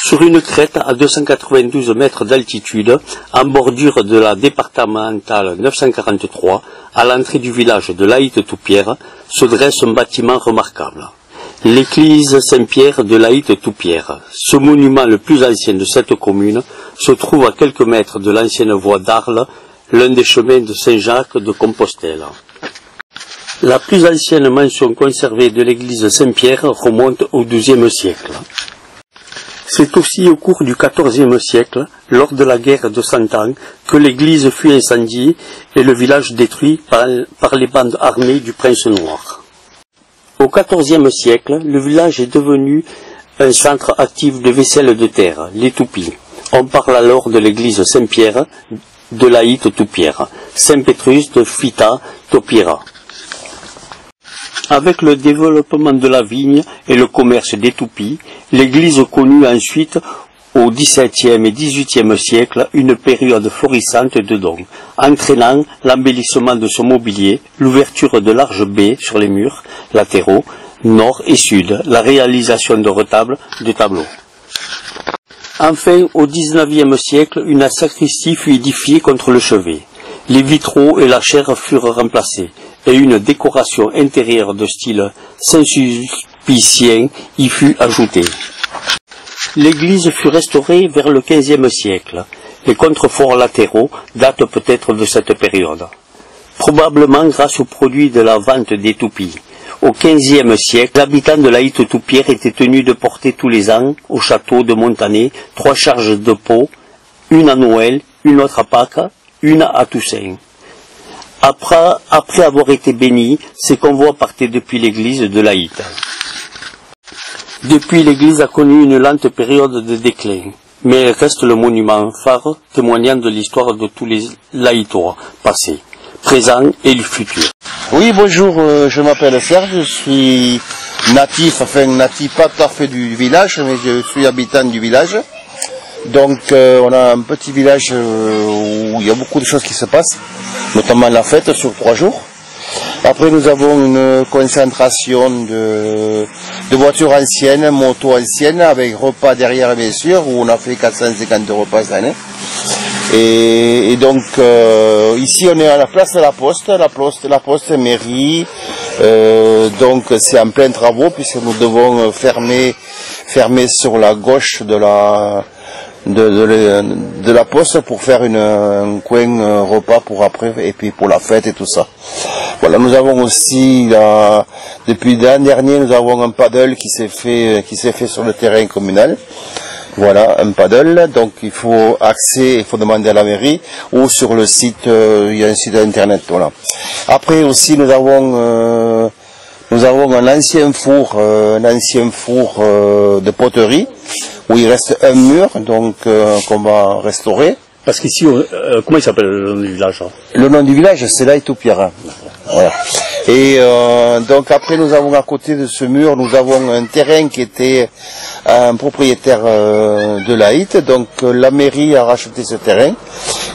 Sur une crête à 292 mètres d'altitude, en bordure de la départementale 943, à l'entrée du village de Laïte-Toupierre, se dresse un bâtiment remarquable. L'église Saint-Pierre de Laïte-Toupierre. Ce monument le plus ancien de cette commune se trouve à quelques mètres de l'ancienne voie d'Arles, l'un des chemins de Saint-Jacques de Compostelle. La plus ancienne mention conservée de l'église Saint-Pierre remonte au XIIe siècle. C'est aussi au cours du XIVe siècle, lors de la guerre de Cent Ans, que l'église fut incendiée et le village détruit par les bandes armées du Prince Noir. Au XIVe siècle, le village est devenu un centre actif de vaisselle de terre, les Toupis. On parle alors de l'église Saint-Pierre de Laïte-Toupierre, Saint-Pétrus de Fita Topira. Avec le développement de la vigne et le commerce des Toupis, l'église connut ensuite, au XVIIe et XVIIIe siècle, une période florissante de dons, entraînant l'embellissement de son mobilier, l'ouverture de larges baies sur les murs latéraux, nord et sud, la réalisation de retables, de tableaux. Enfin, au XIXe siècle, une sacristie fut édifiée contre le chevet. Les vitraux et la chaire furent remplacés, et une décoration intérieure de style Saint-Sulpicien y fut ajoutée. L'église fut restaurée vers le XVe siècle. Les contreforts latéraux datent peut-être de cette période. Probablement grâce au produit de la vente des Toupis. Au XVe siècle, les habitants de Laïte-Toupierre étaient tenus de porter tous les ans, au château de Montané, 3 charges de peau, une à Noël, une autre à Pâques, une à Toussaint. Après avoir été bénis, ces convois partaient depuis l'église de Laïte. Depuis, l'église a connu une lente période de déclin, mais elle reste le monument phare témoignant de l'histoire de tous les Laïtois, passés, présents et le futur. Oui, bonjour, je m'appelle Serge, je suis natif pas tout à fait du village, mais je suis habitant du village. Donc on a un petit village où il y a beaucoup de choses qui se passent, notamment la fête sur 3 jours. Après nous avons une concentration de voitures anciennes, motos anciennes, avec repas derrière bien sûr, où on a fait 450 repas cette année. Et donc ici on est à la place de la Poste, la Poste mairie, donc c'est en plein travaux puisque nous devons fermer sur la gauche de la Poste pour faire un coin repas pour après et puis pour la fête et tout ça. Voilà, nous avons aussi depuis l'an dernier nous avons un paddle qui s'est fait sur le terrain communal. Voilà, un paddle, donc il faut demander à la mairie ou sur le site, il y a un site internet, voilà. Après aussi nous avons un ancien four de poterie où il reste un mur, donc qu'on va restaurer. Parce qu'ici, comment il s'appelle le nom du village? Le nom du village, c'est Laïte-Toupierre. Voilà. Et donc après, nous avons à côté de ce mur, nous avons un terrain qui était un propriétaire de Laïte. Donc la mairie a racheté ce terrain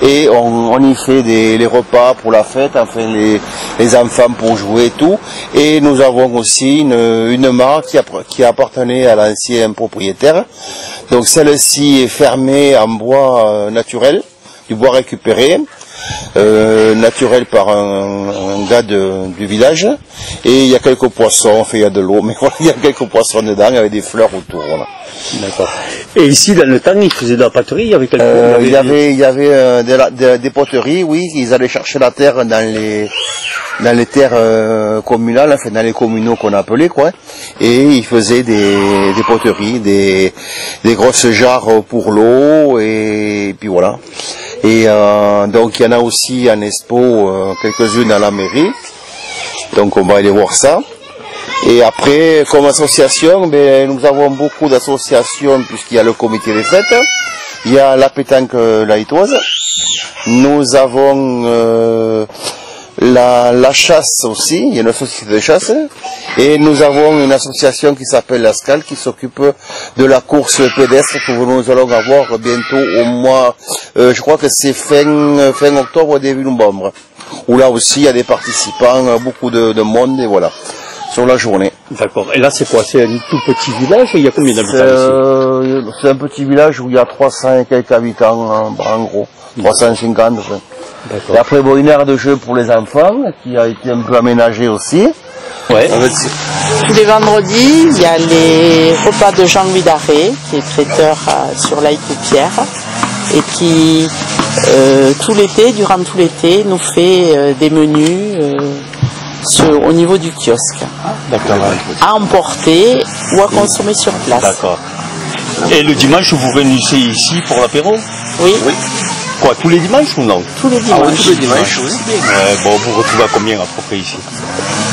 et on y fait les repas pour la fête, enfin les enfants pour jouer et tout. Et nous avons aussi une mare qui appartenait à l'ancien propriétaire. Donc celle-ci est fermée en bois naturel, du bois récupéré. Naturel par un gars du village, et il y a quelques poissons, enfin il y a de l'eau, mais voilà, il y a quelques poissons dedans avec des fleurs autour. Voilà. D'accord. Et ici dans le temps ils faisaient de la poterie, il y avait il y avait des poteries, oui, ils allaient chercher la terre dans les terres communales, enfin dans les communaux qu'on appelait quoi, et ils faisaient des poteries, des grosses jarres pour l'eau, et puis voilà. Et donc il y en a aussi en expo quelques-unes à la mairie, donc on va aller voir ça. Et après, comme association, nous avons beaucoup d'associations puisqu'il y a le comité des fêtes, il y a la pétanque laïtoise, nous avons la chasse aussi, il y a une société de chasse, et nous avons une association qui s'appelle la SCAL qui s'occupe de la course pédestre que nous allons avoir bientôt au mois, je crois que c'est fin octobre, début novembre, où là aussi il y a des participants, beaucoup de monde, et voilà, sur la journée. D'accord. Et là c'est quoi? C'est un tout petit village, il y a combien d'habitants ici? c'est un petit village où il y a 300 et quelques habitants, en gros. 350. Et après, bon, une aire de jeu pour les enfants, qui a été un peu aménagée aussi. Ouais. Tous les vendredis, il y a les repas de Jean-Louis Darré, qui est traiteur sur l'Aïe-Toupière, et qui, durant tout l'été, nous fait des menus au niveau du kiosque. D'accord. À emporter ou à consommer sur place. D'accord. Et le dimanche, vous réunissez ici pour l'apéro? Oui. Quoi, tous les dimanches ou non? Tous les dimanches. Tous les dimanches, oui. Bon, vous retrouvez à combien à peu près ici?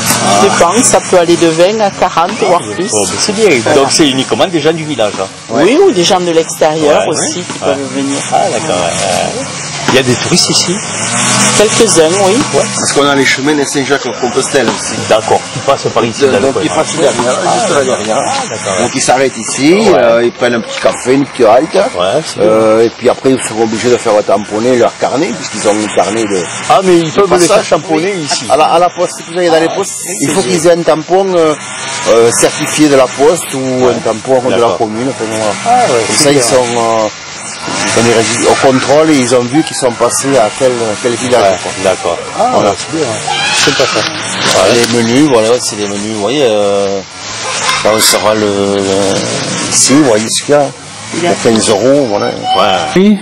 Ça dépend, ça peut aller de 20 à 40, voire plus. Bon, c'est bien. Voilà. Donc c'est uniquement des gens du village. Hein. Oui, ou des gens de l'extérieur aussi qui peuvent venir. Ah, d'accord. Il y a des touristes ici? Quelques-uns, oui. Parce qu'on a les chemins de Saint-Jacques-de-Compostelle aussi. D'accord, qui passent par ici. Donc ils passent derrière, juste là derrière. Donc ils s'arrêtent ici, ils prennent un petit café, une petite halte. Et puis après ils seront obligés de faire tamponner leur carnet, puisqu'ils ont un carnet de... Ah, mais ils peuvent les faire tamponner ici. À la poste, vous voyez, dans les postes, il faut qu'ils aient un tampon certifié de la poste ou un tampon de la commune. Et ça, ils sont au contrôle et ils ont vu qu'ils sont passés à quel village. D'accord. Voilà. C'est bien. C'est pas ça. Les menus, voilà, c'est des menus, vous voyez, là on sera ici, vous voyez ce qu'il y a, il y a 15 €, voilà. Oui,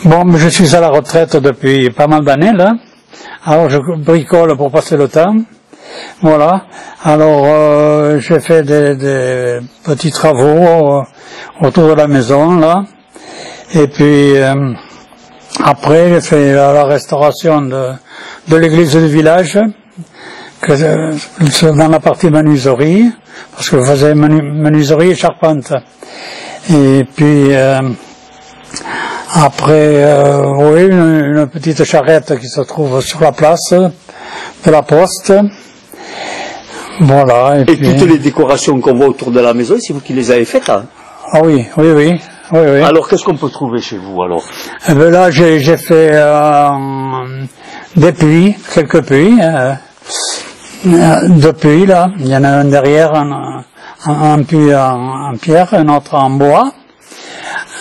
bon, je suis à la retraite depuis pas mal d'années, là. Alors, je bricole pour passer le temps. Voilà. Alors, j'ai fait des petits travaux autour de la maison, là. Et puis, après, j'ai fait la restauration de l'église du village, dans la partie menuiserie, parce que je faisais menuiserie et charpente. Et puis, après, oui, une petite charrette qui se trouve sur la place de la poste. Voilà. Et puis, toutes les décorations qu'on voit autour de la maison, c'est vous qui les avez faites, hein? Ah oui. Alors, qu'est-ce qu'on peut trouver chez vous, alors? Eh ben là, j'ai fait des puits, quelques puits, deux puits, là. Il y en a un derrière, un puits en pierre, un autre en bois,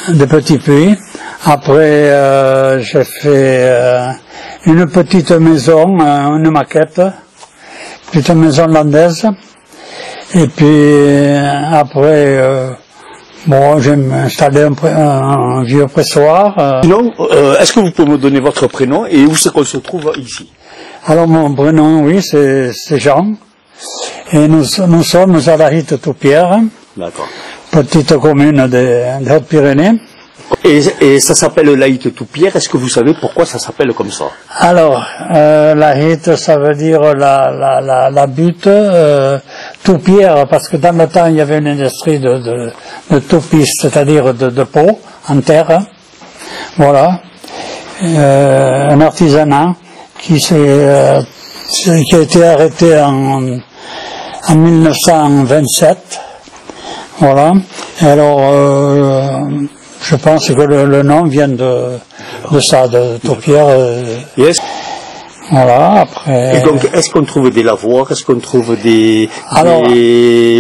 des petits puits. Après, j'ai fait une petite maison, une maquette, petite maison landaise. Et puis, après... bon, j'ai installé un vieux pressoir. Sinon, est-ce que vous pouvez me donner votre prénom et où c'est qu'on se trouve ici? Alors mon prénom, oui, c'est Jean. Et nous sommes à la Haute-Toupière, petite commune des Hautes-Pyrénées. Et ça s'appelle la Haute-Toupière. Est-ce que vous savez pourquoi ça s'appelle comme ça? Alors, la Haute, ça veut dire la butte, Toupière, parce que dans le temps, il y avait une industrie de toupiste, c'est-à-dire de peau en terre. Voilà. Un artisanat qui a été arrêté en 1927. Voilà. Et alors, je pense que le nom vient de ça, de Toupière. Yes. Voilà, après... Et donc, est-ce qu'on trouve des lavoirs? Est-ce qu'on trouve des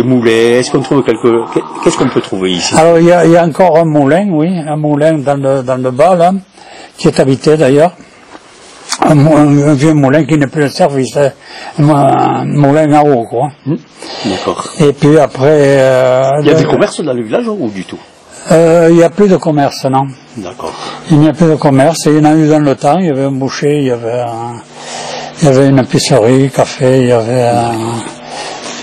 moulins? Est-ce qu'on trouve qu'est-ce qu'on peut trouver ici? Alors, il y a encore un moulin, oui, un moulin dans le bas, là, qui est habité d'ailleurs. Un vieux moulin qui n'est plus de service, hein. Un moulin à eau, quoi. D'accord. Et puis après... il y a des commerces dans le village ou du tout? Il n'y a plus de commerce, non. D'accord. Il n'y a plus de commerce, il y en a eu dans le temps, il y avait un boucher, il y avait une épicerie, café, il y avait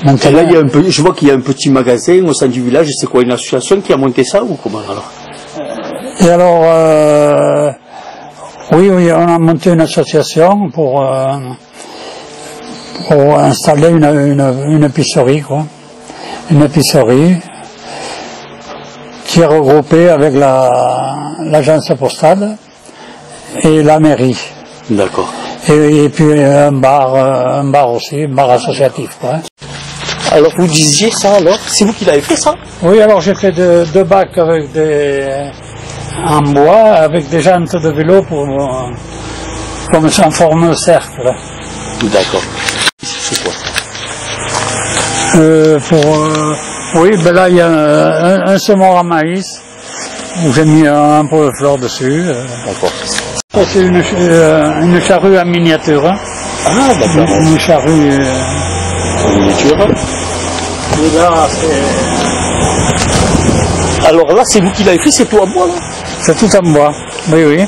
maintenant... Et là, je vois qu'il y a un petit magasin au sein du village, c'est quoi, une association qui a monté ça ou comment alors? Et alors, oui, on a monté une association pour installer une épicerie, quoi. Une épicerie qui est regroupée avec l'agence postale et la mairie. D'accord. Et puis un bar aussi, un bar associatif, quoi. Alors vous disiez ça alors? C'est vous qui l'avez fait ça? Oui, alors j'ai fait deux bacs avec en bois, avec des jantes de vélo comme ça en forme de cercle. D'accord. C'est quoi? Oui, ben là il y a un semoir à maïs où j'ai mis un pot de fleurs dessus. D'accord. Ça, c'est une charrue en miniature. Hein. Ah, d'accord. Une charrue En miniature. et là, c'est Alors là, c'est vous qui l'avez fait, c'est tout en bois, là? c'est tout en bois. Oui, oui.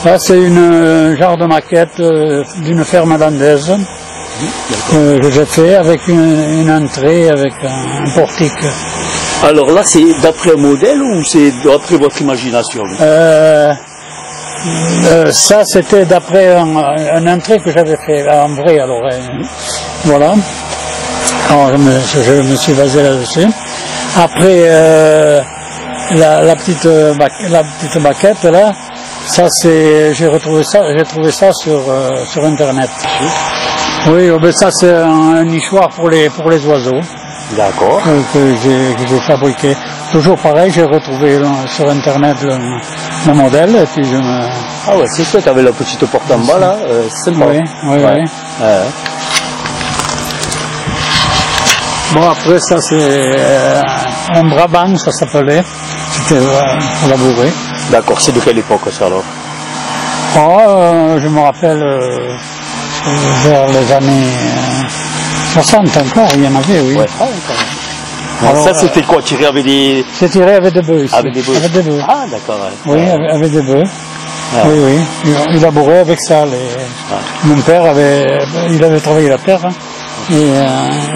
Là, c'est une genre de maquette d'une ferme landaise que j'ai fait avec une entrée, avec un portique. Alors là, c'est d'après un modèle ou c'est d'après votre imagination? Ça, c'était d'après un entrée que j'avais fait en vrai. Alors, voilà. Alors, je me suis basé là-dessus. Après, la petite maquette là, ça c'est, j'ai trouvé ça sur internet. Oui, ben ça c'est un nichoir pour les oiseaux. D'accord. Que j'ai fabriqué. Toujours pareil, j'ai retrouvé sur internet le modèle et puis je me... Ah ouais, c'est ça, tu avais la petite porte en bas là, c'est sympa. Oui, oui, ouais. oui. Bon, après ça c'est un Brabant, ça s'appelait. C'était pour labourer. D'accord, c'est de quelle époque ça alors? Oh, je me rappelle vers les années 60 encore, il y en avait, oui. Ouais. Ah, alors, ça c'était quoi, tiré avec des... C'est tiré avec des bœufs ici. Avec des bœufs. Avec des bœufs. Ah d'accord. Ouais. Oui, avec des bœufs. Ah. Oui, oui. Il labourait avec ça. Mon père il avait travaillé la terre. Hein, et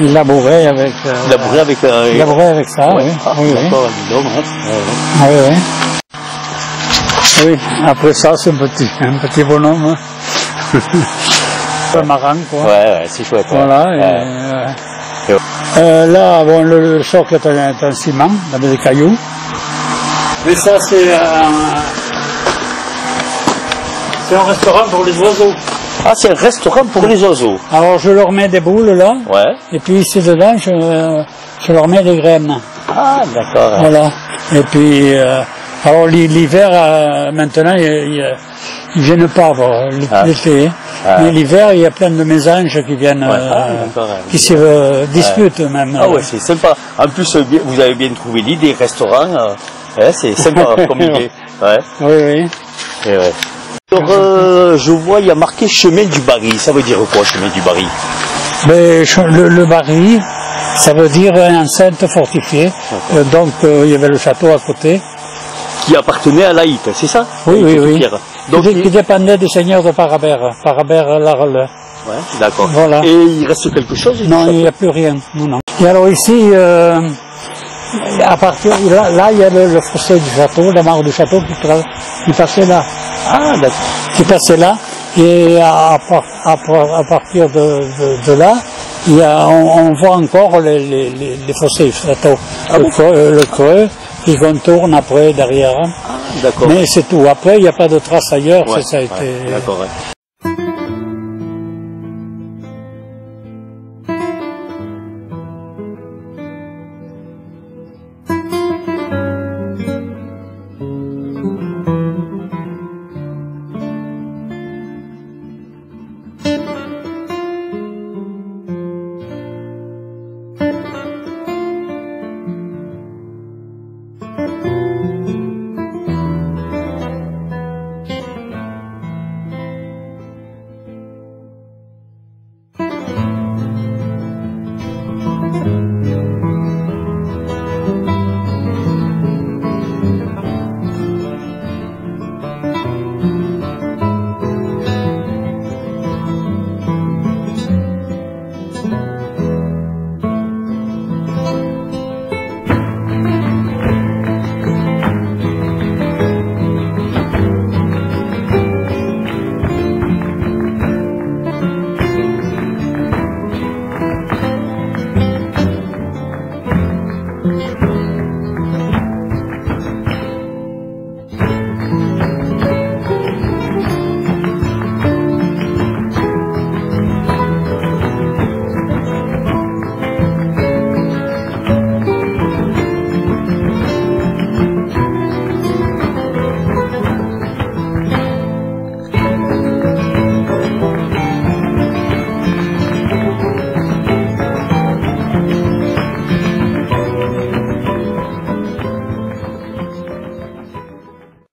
il labourait avec... Il labourait avec... il labourait avec ça, ouais. oui. Ah, Oui, oui. d'accord, dis donc, hein. Ah, oui, oui. Oui, après ça, c'est un petit bonhomme. Un marin, quoi. Ouais, c'est chouette. Voilà. Ouais. Là, bon, le socle est un ciment, avec des cailloux. Mais ça, c'est un restaurant pour les oiseaux. Ah, c'est un restaurant pour les oiseaux. Alors, je leur mets des boules, là. Ouais. Et puis, ici dedans, je leur mets des graines. Ah, d'accord. Voilà. Et puis, alors l'hiver, maintenant, ils viennent pas l'été. Ah. Mais l'hiver, il y a plein de mésanges qui viennent, qui se disputent même. Ah ouais, c'est sympa. En plus, vous avez bien trouvé l'idée, restaurant. C'est sympa comme idée. Ouais. Oui, oui. Et ouais. Alors, je vois, il y a marqué chemin du Barry. Ça veut dire quoi, chemin du Barry? Mais le Barry, ça veut dire enceinte fortifiée. Donc, il y avait le château à côté. Qui appartenait à Laït, c'est ça? Oui, oui, oui. Donc, qui dépendait du seigneur de Parabère, Parabère-Larle. Ouais, d'accord. Voilà. Et il reste quelque chose? Non, il n'y a plus rien. Non, non. Et alors ici, à partir là, il y a le fossé du château, la mare du château qui passait là. Ah, d'accord. Qui passait là. Et à partir de là, on voit encore les fossés du château. Ah bon? Le creux qui contourne après derrière. Ah, d'accord. Mais c'est tout. Après, il n'y a pas de traces ailleurs. Ouais, ça a été... D'accord, ouais.